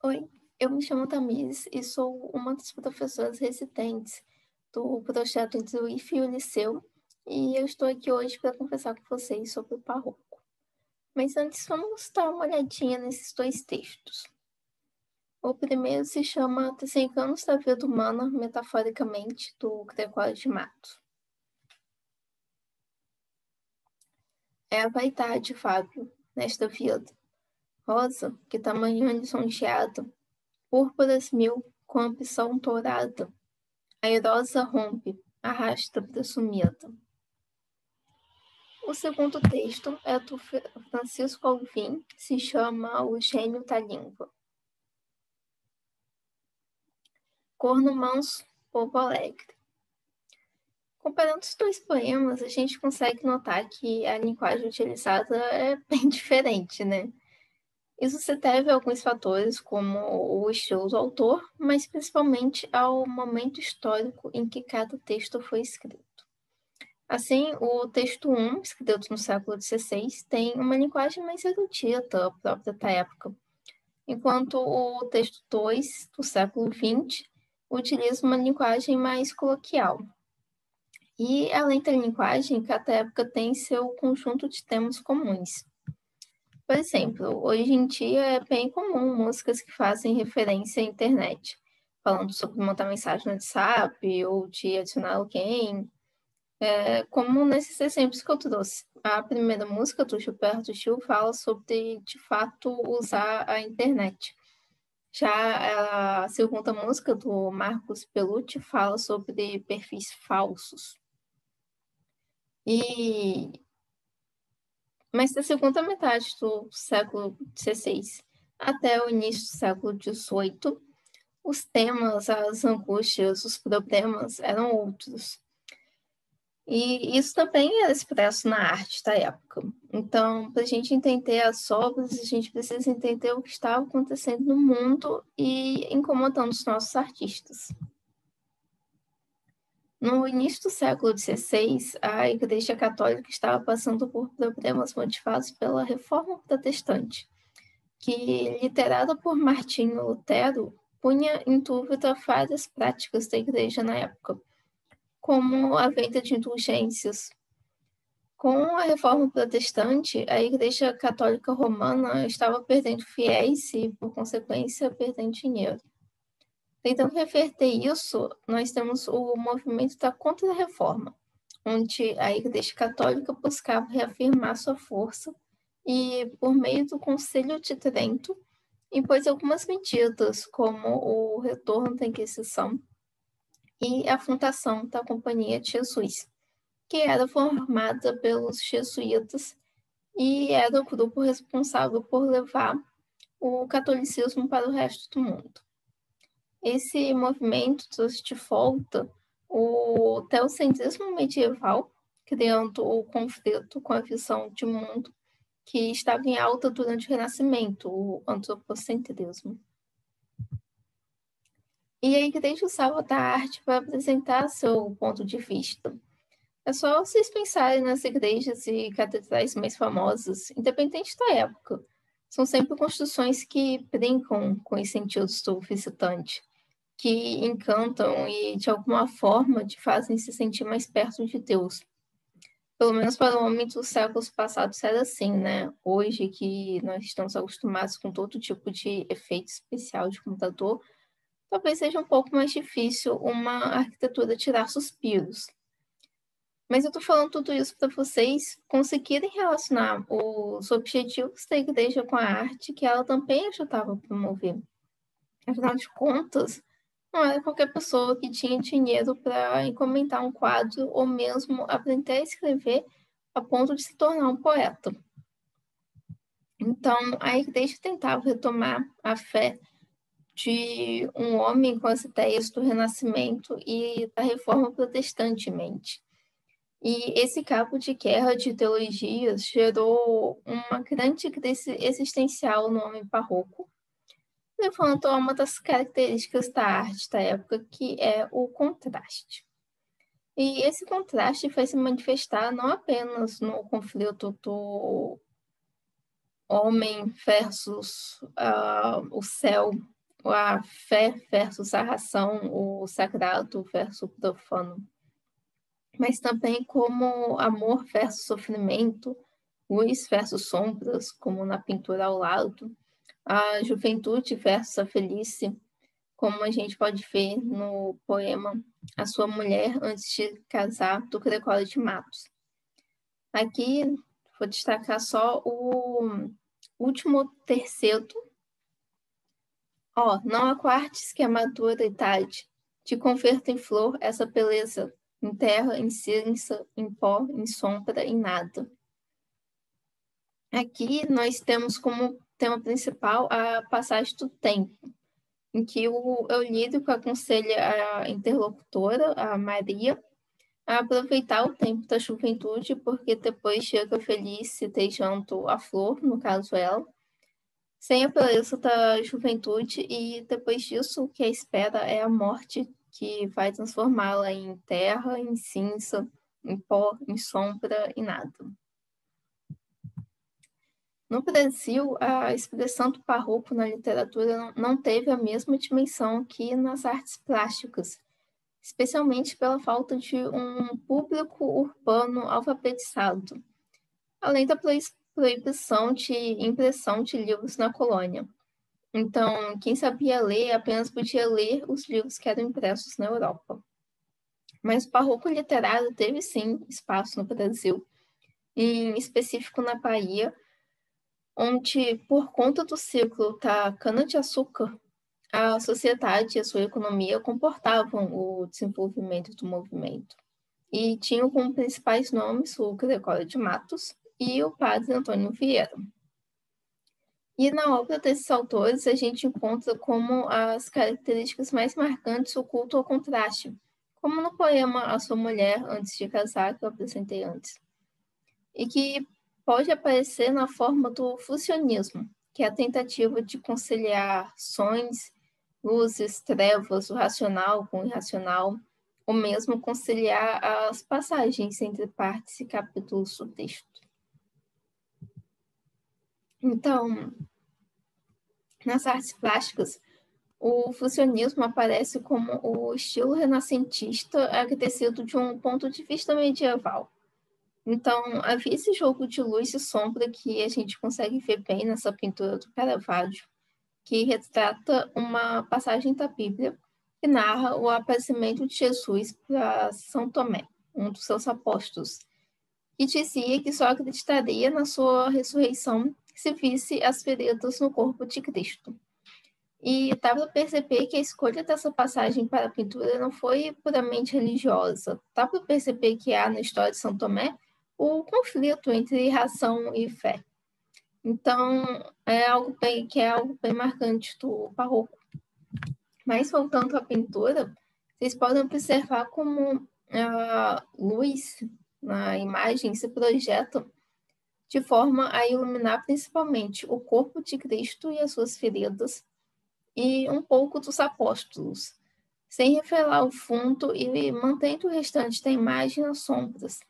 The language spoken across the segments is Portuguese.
Oi, eu me chamo Tamires e sou uma das professoras residentes do projeto Entre o IFE e o Liceu, e eu estou aqui hoje para conversar com vocês sobre o Parroco. Mas antes, vamos dar uma olhadinha nesses dois textos. O primeiro se chama Trecem da Vida Humana, Metaforicamente, do Gregório de Matos. É a vaidade, Fábio, nesta vida. Rosa, que tamanho lisonjeada, púrpuras mil, com ambição tourada, airosa rompe, arrasta para sumida. O segundo texto é do Francisco Alvim, se chama O Gênio da Língua. Corno manso, povo alegre. Comparando os dois poemas, a gente consegue notar que a linguagem utilizada é bem diferente, né? Isso se deve a alguns fatores, como o estilo do autor, mas principalmente ao momento histórico em que cada texto foi escrito. Assim, o texto 1, escrito no século XVI, tem uma linguagem mais erudita, própria da época, enquanto o texto 2, do século XX, utiliza uma linguagem mais coloquial. E, além da linguagem, cada época tem seu conjunto de temas comuns. Por exemplo, hoje em dia é bem comum músicas que fazem referência à internet, falando sobre mandar mensagem no WhatsApp ou de adicionar alguém, como nesses exemplos que eu trouxe. A primeira música do Gilberto Gil fala sobre, de fato, usar a internet. Já a segunda música do Marcos Bellucci fala sobre perfis falsos. Mas da segunda metade do século XVI até o início do século XVIII, os temas, as angústias, os problemas eram outros. E isso também era expresso na arte da época. Então, para a gente entender as obras, a gente precisa entender o que estava acontecendo no mundo e incomodando os nossos artistas. No início do século XVI, a Igreja Católica estava passando por problemas motivados pela Reforma Protestante, que, liderada por Martinho Lutero, punha em dúvida várias práticas da Igreja na época, como a venda de indulgências. Com a Reforma Protestante, a Igreja Católica Romana estava perdendo fiéis e, por consequência, perdendo dinheiro. Tentando reverter isso, nós temos o movimento da Contra-Reforma, onde a Igreja Católica buscava reafirmar sua força e, por meio do Concílio de Trento, impôs algumas medidas, como o retorno da Inquisição e a fundação da Companhia de Jesus, que era formada pelos jesuítas e era o grupo responsável por levar o catolicismo para o resto do mundo. Esse movimento trouxe de volta o teocentrismo medieval, criando o conflito com a visão de mundo que estava em alta durante o Renascimento, o antropocentrismo. E a igreja usava da arte para apresentar seu ponto de vista. É só vocês pensarem nas igrejas e catedrais mais famosas, independente da época. São sempre construções que brincam com os sentidos do visitante, que encantam e, de alguma forma, te fazem se sentir mais perto de Deus. Pelo menos para o homem dos séculos passados era assim, né? Hoje que nós estamos acostumados com todo tipo de efeito especial de computador, talvez seja um pouco mais difícil uma arquitetura tirar suspiros. Mas eu estou falando tudo isso para vocês conseguirem relacionar os objetivos da igreja com a arte que ela também ajudava a promover. Afinal de contas, não era qualquer pessoa que tinha dinheiro para encomendar um quadro ou mesmo aprender a escrever a ponto de se tornar um poeta. Então, a igreja tentava retomar a fé de um homem com as ideias do Renascimento e da Reforma Protestante em mente. E esse cabo de guerra de ideologias gerou uma grande crise existencial no homem barroco, levando a uma das características da arte da época, que é o contraste. E esse contraste vai se manifestar não apenas no conflito do homem versus o céu a fé versus a razão, o sagrado versus o profano, mas também como amor versus sofrimento, luz versus sombras, como na pintura ao lado, a juventude versus a velhice, como a gente pode ver no poema A Sua Mulher Antes de Casar, do Gregório de Matos. Aqui vou destacar só o último terceto. Não aquartes que a madura idade te converta em flor essa beleza, em terra, em cinza, em pó, em sombra, em nada. Aqui nós temos como tema principal a passagem do tempo, em que o Eulírico aconselha a interlocutora, a Maria, a aproveitar o tempo da juventude, porque depois chega a velhice deixando a flor, no caso ela, sem a beleza da juventude, e depois disso o que a espera é a morte, que vai transformá-la em terra, em cinza, em pó, em sombra, em nada. No Brasil, a expressão do barroco na literatura não teve a mesma dimensão que nas artes plásticas, especialmente pela falta de um público urbano alfabetizado, além da proibição de impressão de livros na colônia. Então, quem sabia ler apenas podia ler os livros que eram impressos na Europa. Mas o barroco literário teve, sim, espaço no Brasil, em específico na Bahia, onde, por conta do ciclo da cana-de-açúcar, a sociedade e a sua economia comportavam o desenvolvimento do movimento. E tinham como principais nomes o Gregório de Matos e o padre Antônio Vieira. E na obra desses autores, a gente encontra como as características mais marcantes o culto ao contraste, como no poema A Sua Mulher Antes de Casar, que eu apresentei antes, e que pode aparecer na forma do fusionismo, que é a tentativa de conciliar sons, luzes, trevas, o racional com o irracional, ou mesmo conciliar as passagens entre partes e capítulos do texto. Então, nas artes plásticas, o fusionismo aparece como o estilo renascentista acrescido de um ponto de vista medieval. Então, havia esse jogo de luz e sombra que a gente consegue ver bem nessa pintura do Caravaggio, que retrata uma passagem da Bíblia que narra o aparecimento de Jesus para São Tomé, um dos seus apóstolos, que dizia que só acreditaria na sua ressurreição se visse as feridas no corpo de Cristo. E dá para perceber que a escolha dessa passagem para a pintura não foi puramente religiosa. Dá para perceber que há na história de São Tomé o conflito entre razão e fé. Então, é algo bem marcante do barroco. Mas voltando à pintura, vocês podem observar como a luz na imagem se projeta de forma a iluminar principalmente o corpo de Cristo e as suas feridas, e um pouco dos apóstolos, sem revelar o fundo e mantendo o restante da imagem nas sombras.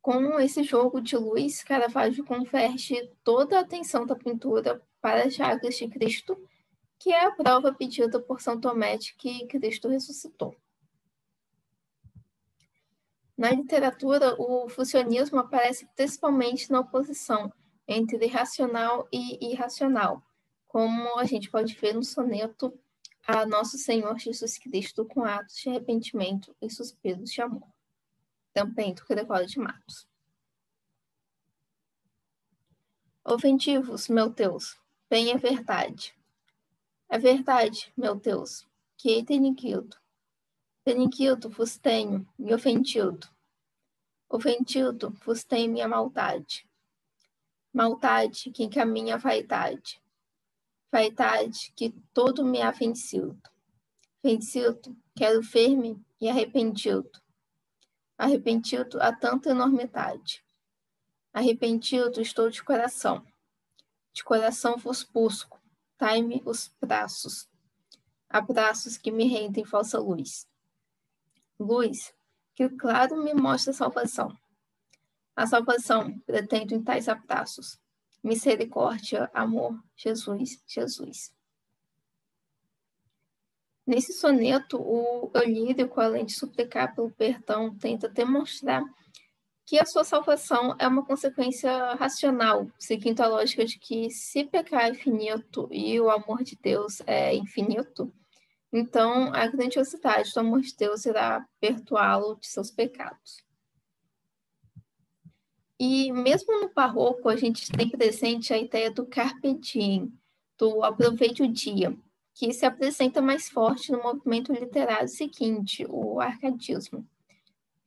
Com esse jogo de luz, Caravaggio converte toda a atenção da pintura para as chagas de Cristo, que é a prova pedida por São Tomé de que Cristo ressuscitou. Na literatura, o fusionismo aparece principalmente na oposição entre racional e irracional, como a gente pode ver no soneto a Nosso Senhor Jesus Cristo com atos de arrependimento e suspiros de amor, também do Gregório de Matos. Ofendivos, meu Deus, bem é verdade. É verdade, meu Deus, que hei tenido. Tenido vos tenho e ofendido. Ofendido vos tem minha maldade. Maldade que encaminha a vaidade. Vaidade que todo me há vencido. Vencido, quero ver-me e arrependido. Arrependido a tanta enormidade. Arrependido estou de coração. De coração vos busco. Dai-me os braços. Abraços que me rendem falsa luz. Luz que claro me mostra a salvação. A salvação pretendo em tais abraços. Misericórdia, amor, Jesus, Jesus. Nesse soneto, o lírico, além de suplicar pelo perdão, tenta demonstrar que a sua salvação é uma consequência racional, seguindo a lógica de que se pecar é finito e o amor de Deus é infinito, então a grandiosidade do amor de Deus irá perdoá-lo de seus pecados. E mesmo no barroco, a gente tem presente a ideia do carpe diem, do aproveite o dia, que se apresenta mais forte no movimento literário seguinte, o arcadismo,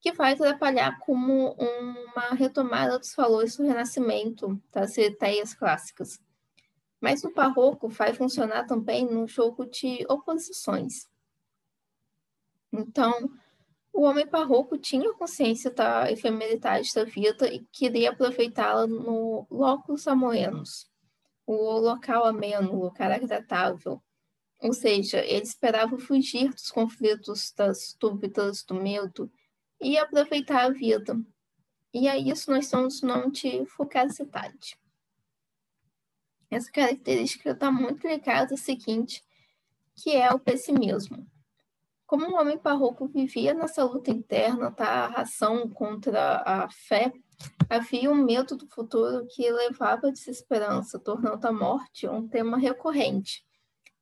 que vai trabalhar como uma retomada dos valores do Renascimento, das ideias clássicas. Mas no barroco vai funcionar também no jogo de oposições. Então, o homem barroco tinha consciência da efemeridade da vida e queria aproveitá-la no locus amoenus, o local ameno, o lugar agradável. Ou seja, ele esperava fugir dos conflitos, das dúvidas, do medo e aproveitar a vida. E a isso nós damos o nome de fugacidade. Essa característica está muito ligada ao seguinte, que é o pessimismo. Como o homem barroco vivia nessa luta interna, a ração contra a fé, havia um medo do futuro que levava à desesperança, tornando a morte um tema recorrente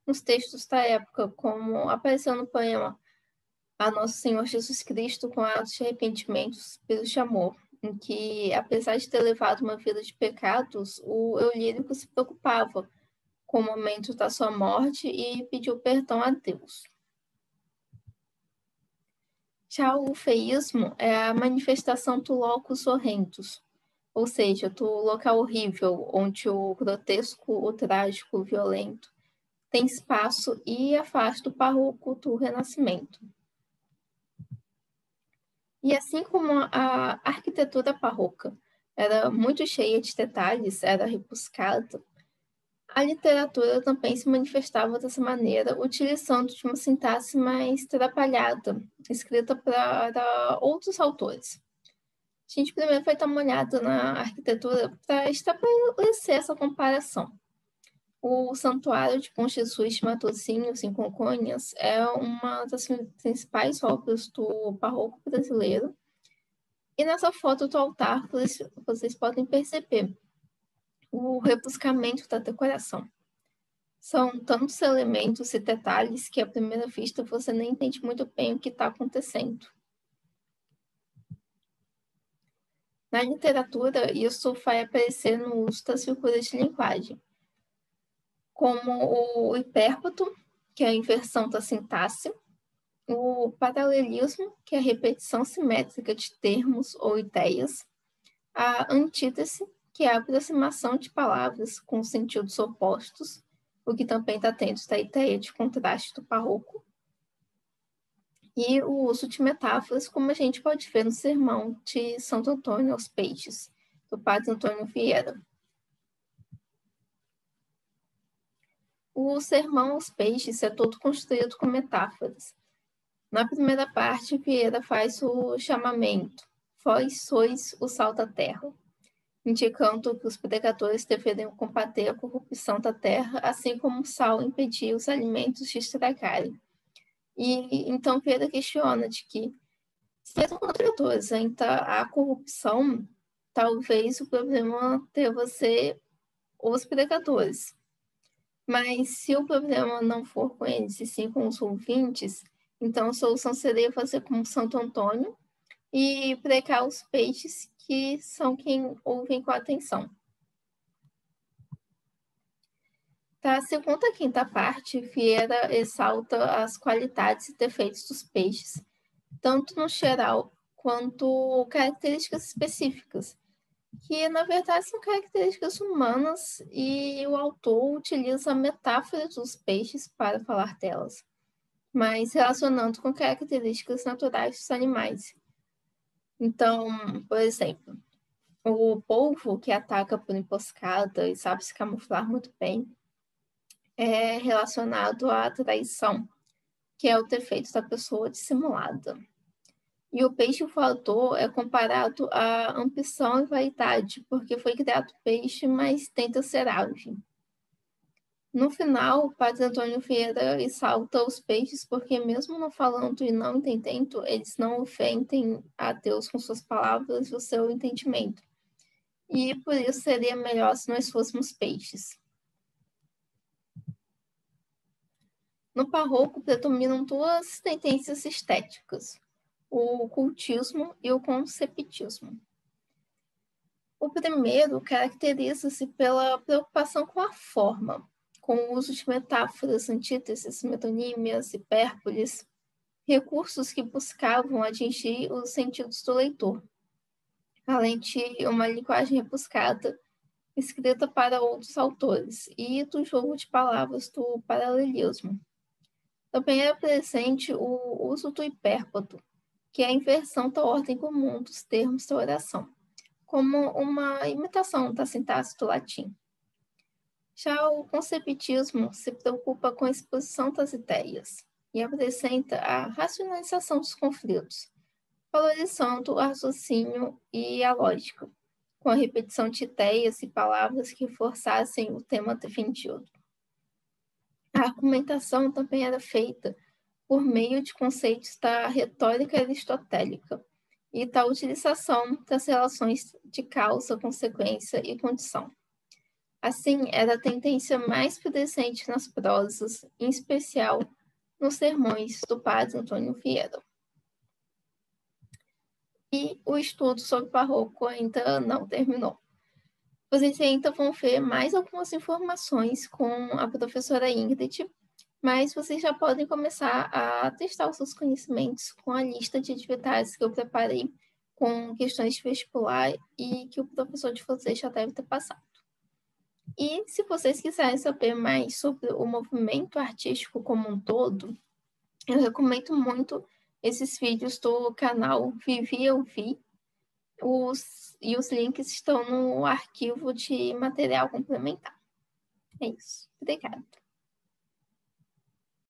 nos textos da época, como apareceu no poema A Nosso Senhor Jesus Cristo com atos de arrependimento, suspiros de amor, em que, apesar de ter levado uma vida de pecados, o eu lírico se preocupava com o momento da sua morte e pediu perdão a Deus. Já o feísmo é a manifestação do locus horrendus, ou seja, do local horrível, onde o grotesco, o trágico, o violento tem espaço e afasta o barroco do Renascimento. E assim como a arquitetura barroca era muito cheia de detalhes, era rebuscada, a literatura também se manifestava dessa maneira, utilizando de uma sintaxe mais trabalhada, escrita para outros autores. A gente primeiro vai dar uma olhada na arquitetura para estabelecer essa comparação. O Santuário de Bom Jesus de Matosinhos, em Congonhas, é uma das principais obras do barroco brasileiro. E nessa foto do altar, vocês podem perceber o rebuscamento da decoração. São tantos elementos e detalhes que, à primeira vista, você nem entende muito bem o que está acontecendo. Na literatura, isso vai aparecer no uso das figuras de linguagem, como o hipérbato, que é a inversão da sintaxe, o paralelismo, que é a repetição simétrica de termos ou ideias, a antítese, que é a aproximação de palavras com sentidos opostos, o que também está dentro da ideia de contraste do barroco, e o uso de metáforas, como a gente pode ver no sermão de Santo Antônio aos Peixes, do padre Antônio Vieira. O sermão aos peixes é todo construído com metáforas. Na primeira parte, Vieira faz o chamamento: vós sois o sal da terra, indicando que os pregadores deveriam combater a corrupção da terra, assim como o sal impedia os alimentos de estragarem. E então Vieira questiona de que, se os pregadores ainda há corrupção, talvez o problema deva ser os pregadores. Mas se o problema não for com eles, e sim com os ouvintes, então a solução seria fazer como Santo Antônio e pregar os peixes, que são quem ouvem com atenção. Da segunda à quinta parte, Vieira exalta as qualidades e defeitos dos peixes, tanto no geral quanto características específicas, que na verdade são características humanas, e o autor utiliza a metáfora dos peixes para falar delas, mas relacionando com características naturais dos animais. Então, por exemplo, o polvo, que ataca por emboscada e sabe se camuflar muito bem, é relacionado à traição, que é o defeito da pessoa dissimulada. E o peixe voador é comparado à ambição e vaidade, porque foi criado peixe, mas tenta ser ave. No final, o padre Antônio Vieira exalta os peixes porque, mesmo não falando e não entendendo, eles não ofendem a Deus com suas palavras e o seu entendimento. E por isso seria melhor se nós fôssemos peixes. No barroco predominam duas tendências estéticas, o ocultismo e o conceptismo. O primeiro caracteriza-se pela preocupação com a forma, com o uso de metáforas, antíteses, metonímias, hipérboles, recursos que buscavam atingir os sentidos do leitor, além de uma linguagem rebuscada, escrita para outros autores, e do jogo de palavras do paralelismo. Também é presente o uso do hipérbolo, que é a inversão da ordem comum dos termos da oração, como uma imitação da sintaxe do latim. Já o conceptismo se preocupa com a exposição das ideias e apresenta a racionalização dos conflitos, valorizando o raciocínio e a lógica, com a repetição de ideias e palavras que forçassem o tema defendido. A argumentação também era feita por meio de conceitos da retórica aristotélica e da utilização das relações de causa, consequência e condição. Assim, era a tendência mais presente nas prosas, em especial nos sermões do padre Antônio Vieira. E o estudo sobre barroco ainda não terminou. Vocês ainda vão ver mais algumas informações com a professora Ingrid, mas vocês já podem começar a testar os seus conhecimentos com a lista de atividades que eu preparei com questões de vestibular e que o professor de vocês já deve ter passado. E se vocês quiserem saber mais sobre o movimento artístico como um todo, eu recomendo muito esses vídeos do canal Vivi Eu Vi, e os links estão no arquivo de material complementar. É isso. Obrigada.